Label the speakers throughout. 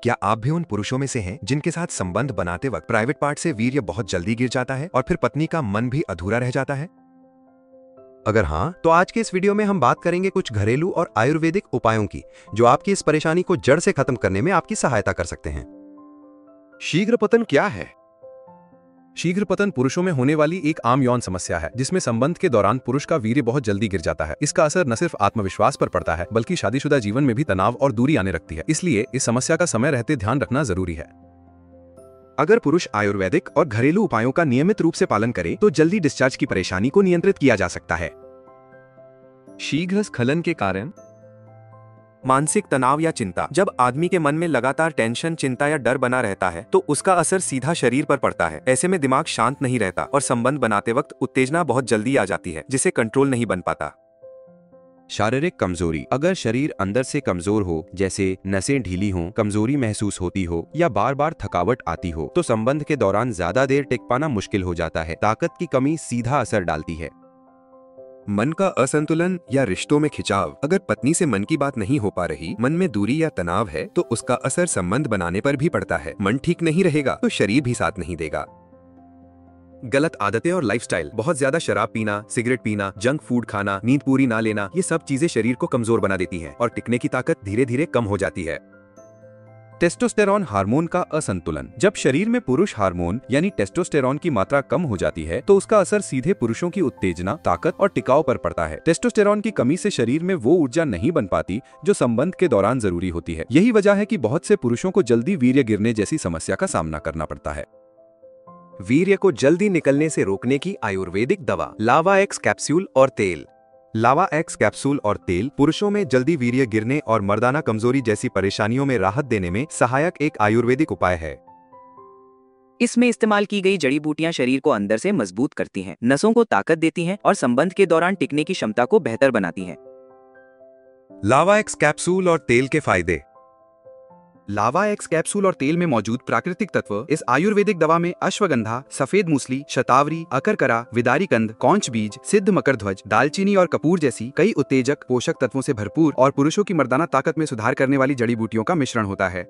Speaker 1: क्या आप भी उन पुरुषों में से हैं जिनके साथ संबंध बनाते वक्त प्राइवेट पार्ट से वीर्य बहुत जल्दी गिर जाता है और फिर पत्नी का मन भी अधूरा रह जाता है? अगर हाँ, तो आज के इस वीडियो में हम बात करेंगे कुछ घरेलू और आयुर्वेदिक उपायों की जो आपकी इस परेशानी को जड़ से खत्म करने में आपकी सहायता कर सकते हैं।
Speaker 2: शीघ्र पतन क्या है? शीघ्र पतन पुरुषों में होने वाली एक आम यौन समस्या है जिसमें संबंध के दौरान पुरुष का वीर्य बहुत जल्दी गिर जाता है। इसका असर न सिर्फ आत्मविश्वास पर पड़ता है बल्कि शादीशुदा जीवन में भी तनाव और दूरी आने लगती है। इसलिए इस समस्या का समय रहते ध्यान रखना जरूरी है।
Speaker 1: अगर पुरुष आयुर्वेदिक और घरेलू उपायों का नियमित रूप से पालन करे तो जल्दी डिस्चार्ज की परेशानी को नियंत्रित किया जा सकता है।
Speaker 2: शीघ्र स्खलन के कारण
Speaker 3: मानसिक तनाव या चिंता। जब आदमी के मन में लगातार टेंशन, चिंता या डर बना रहता है तो उसका असर सीधा शरीर पर पड़ता है। ऐसे में दिमाग शांत नहीं रहता और संबंध बनाते वक्त उत्तेजना बहुत जल्दी आ जाती है जिसे कंट्रोल नहीं बन पाता।
Speaker 4: शारीरिक कमजोरी। अगर शरीर अंदर से कमजोर हो, जैसे नसें ढीली हों, कमजोरी महसूस होती हो या बार बार थकावट आती हो, तो संबंध के दौरान ज्यादा देर टिक पाना मुश्किल हो जाता है। ताकत की कमी सीधा असर डालती है।
Speaker 1: मन का असंतुलन या रिश्तों में खिंचाव। अगर पत्नी से मन की बात नहीं हो पा रही, मन में दूरी या तनाव है, तो उसका असर संबंध बनाने पर भी पड़ता है। मन ठीक नहीं रहेगा तो शरीर भी साथ नहीं देगा। गलत आदतें और लाइफस्टाइल। बहुत ज्यादा शराब पीना, सिगरेट पीना, जंक फूड खाना, नींद पूरी ना लेना, ये सब चीजें शरीर को कमजोर बना देती हैं और टिकने की ताकत धीरे धीरे कम हो जाती है।
Speaker 4: टेस्टोस्टेरॉन हार्मोन का असंतुलन। जब शरीर में पुरुष हार्मोन यानी टेस्टोस्टेरॉन की मात्रा कम हो जाती है तो उसका असर सीधे पुरुषों की उत्तेजना, ताकत और टिकाव पर पड़ता है। टेस्टोस्टेरॉन की कमी से शरीर में वो ऊर्जा नहीं बन पाती जो संबंध के दौरान जरूरी होती है। यही वजह है कि बहुत से पुरुषों को जल्दी वीर्य गिरने जैसी समस्या का सामना करना पड़ता है।
Speaker 1: वीर्य को जल्दी निकलने से रोकने की आयुर्वेदिक दवा लावा एक्स कैप्सूल और तेल। लावा एक्स कैप्सूल और तेल पुरुषों में जल्दी वीर्य गिरने और मर्दाना कमजोरी जैसी परेशानियों में राहत देने में सहायक एक आयुर्वेदिक उपाय है।
Speaker 5: इसमें इस्तेमाल की गई जड़ी बूटियां शरीर को अंदर से मजबूत करती हैं, नसों को ताकत देती हैं और संबंध के दौरान टिकने की क्षमता को बेहतर बनाती हैं।
Speaker 1: लावा एक्स कैप्सूल और तेल के फायदे।
Speaker 6: लावा एक्स कैप्सूल और तेल में मौजूद प्राकृतिक तत्व इस आयुर्वेदिक दवा में अश्वगंधा, सफेद मूसली, शतावरी, अकरकरा, विदारी कंद, कौंच बीज, सिद्ध मकरध्वज, दालचीनी और कपूर जैसी कई उत्तेजक, पोषक तत्वों से भरपूर और पुरुषों की मर्दाना ताकत में सुधार करने वाली जड़ी बूटियों का मिश्रण होता है।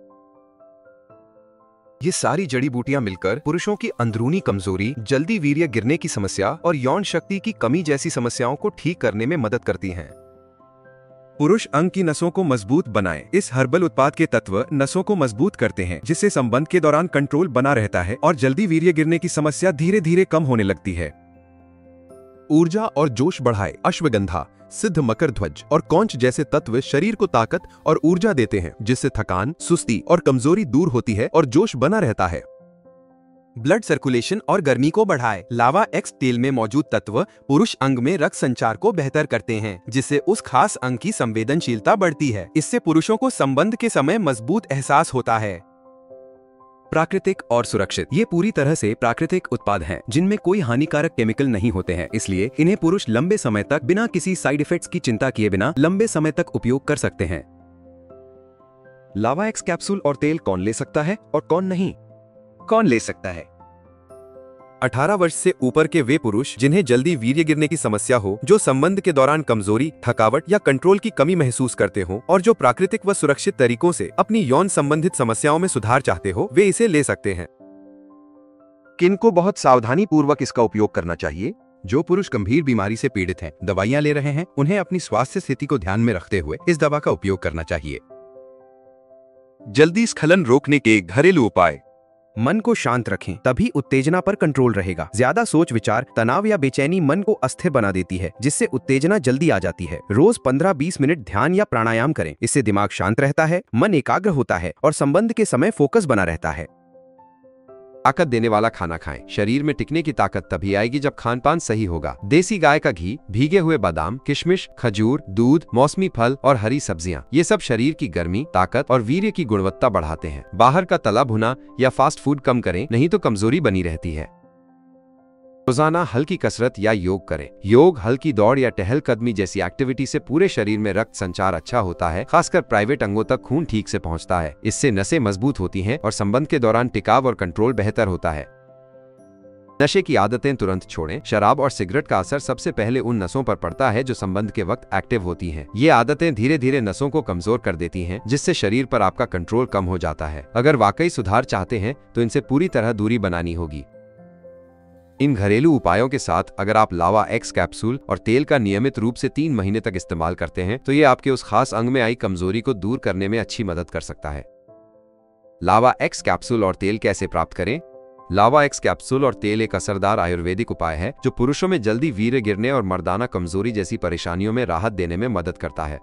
Speaker 1: ये सारी जड़ी बूटियां मिलकर पुरुषों की अंदरूनी कमजोरी, जल्दी वीर्य गिरने की समस्या और यौन शक्ति की कमी जैसी समस्याओं को ठीक करने में मदद करती हैं। पुरुष अंग की नसों को मजबूत बनाएं। इस हर्बल उत्पाद के तत्व नसों को मजबूत करते हैं जिससे संबंध के दौरान कंट्रोल बना रहता है और जल्दी वीर्य गिरने की समस्या धीरे धीरे कम होने लगती है।
Speaker 2: ऊर्जा और जोश बढ़ाए। अश्वगंधा, सिद्ध मकरध्वज और कौंच जैसे तत्व शरीर को ताकत और ऊर्जा देते हैं जिससे थकान, सुस्ती और कमजोरी दूर होती है और जोश बना रहता है।
Speaker 6: ब्लड सर्कुलेशन और गर्मी को बढ़ाए। लावा एक्स तेल में मौजूद तत्व पुरुष अंग में रक्त संचार को बेहतर करते हैं जिससे उस खास अंग की संवेदनशीलता बढ़ती है। इससे पुरुषों को संबंध के समय मजबूत एहसास होता है।
Speaker 1: प्राकृतिक और सुरक्षित। ये पूरी तरह से प्राकृतिक उत्पाद हैं जिनमें कोई हानिकारक केमिकल नहीं होते हैं, इसलिए इन्हें पुरुष लंबे समय तक बिना किसी साइड इफेक्ट्स की चिंता किए बिना लंबे समय तक उपयोग कर सकते हैं। लावा एक्स कैप्सूल और तेल कौन ले सकता है और कौन नहीं?
Speaker 6: कौन ले सकता है?
Speaker 1: 18 वर्ष से ऊपर के वे पुरुष जिन्हें जल्दी वीर्य गिरने की समस्या हो, जो संबंध के दौरान कमजोरी, थकावट या कंट्रोल की कमी महसूस करते हो और जो प्राकृतिक व सुरक्षित तरीकों से अपनी यौन संबंधित समस्याओं में सुधार चाहते हो, वे इसे ले सकते हैं। किनको बहुत सावधानी पूर्वक इसका उपयोग करना चाहिए?
Speaker 4: जो पुरुष गंभीर बीमारी से पीड़ित हैं, दवाइयां ले रहे हैं, उन्हें अपनी स्वास्थ्य स्थिति को ध्यान में रखते हुए इस दवा का उपयोग करना चाहिए।
Speaker 1: जल्दी स्खलन रोकने के घरेलू उपाय।
Speaker 6: मन को शांत रखें, तभी उत्तेजना पर कंट्रोल रहेगा। ज्यादा सोच विचार, तनाव या बेचैनी मन को अस्थिर बना देती है जिससे उत्तेजना जल्दी आ जाती है। रोज 15-20 मिनट ध्यान या प्राणायाम करें, इससे दिमाग शांत रहता है, मन एकाग्र होता है और संबंध के समय फोकस बना रहता है।
Speaker 4: ताकत देने वाला खाना खाएं। शरीर में टिकने की ताकत तभी आएगी जब खान पान सही होगा। देसी गाय का घी, भीगे हुए बादाम, किशमिश, खजूर, दूध, मौसमी फल और हरी सब्जियां, ये सब शरीर की गर्मी, ताकत और वीर्य की गुणवत्ता बढ़ाते हैं। बाहर का तला भुना या फास्ट फूड कम करें, नहीं तो कमजोरी बनी रहती है। रोजाना हल्की कसरत या योग करें। योग, हल्की दौड़ या टहलकदमी जैसी एक्टिविटी से पूरे शरीर में रक्त संचार अच्छा होता है, खासकर प्राइवेट अंगों तक खून ठीक से पहुंचता है। इससे नसें मजबूत होती हैं और संबंध के दौरान टिकाव और कंट्रोल बेहतर होता है। नशे की आदतें तुरंत छोड़ें। शराब और सिगरेट का असर सबसे पहले उन नसों पर पड़ता है जो संबंध के वक्त एक्टिव होती हैं। ये आदतें धीरे धीरे नसों को कमजोर कर देती हैं, जिससे शरीर पर आपका कंट्रोल कम हो जाता है। अगर वाकई सुधार चाहते हैं तो इनसे पूरी तरह दूरी बनानी होगी। इन घरेलू उपायों के साथ अगर आप लावा एक्स कैप्सूल और तेल का नियमित रूप से 3 महीने तक इस्तेमाल करते हैं तो ये आपके उस खास अंग में आई कमजोरी को दूर करने में अच्छी मदद कर सकता है। लावा एक्स कैप्सूल और तेल कैसे प्राप्त करें? लावा एक्स कैप्सूल और तेल एक असरदार आयुर्वेदिक उपाय है जो पुरुषों में जल्दी वीर्य गिरने और मर्दाना कमजोरी जैसी परेशानियों में राहत देने में मदद करता है।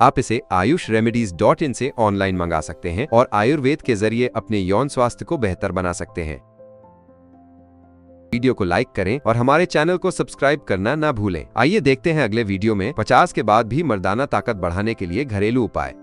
Speaker 4: आप इसे ayushremedies.in से ऑनलाइन मंगा सकते हैं और आयुर्वेद के जरिए अपने यौन स्वास्थ्य को बेहतर बना सकते हैं। वीडियो को लाइक करें और हमारे चैनल को सब्सक्राइब करना ना भूलें। आइए देखते हैं अगले वीडियो में 50 के बाद भी मर्दाना ताकत बढ़ाने के लिए घरेलू उपाय।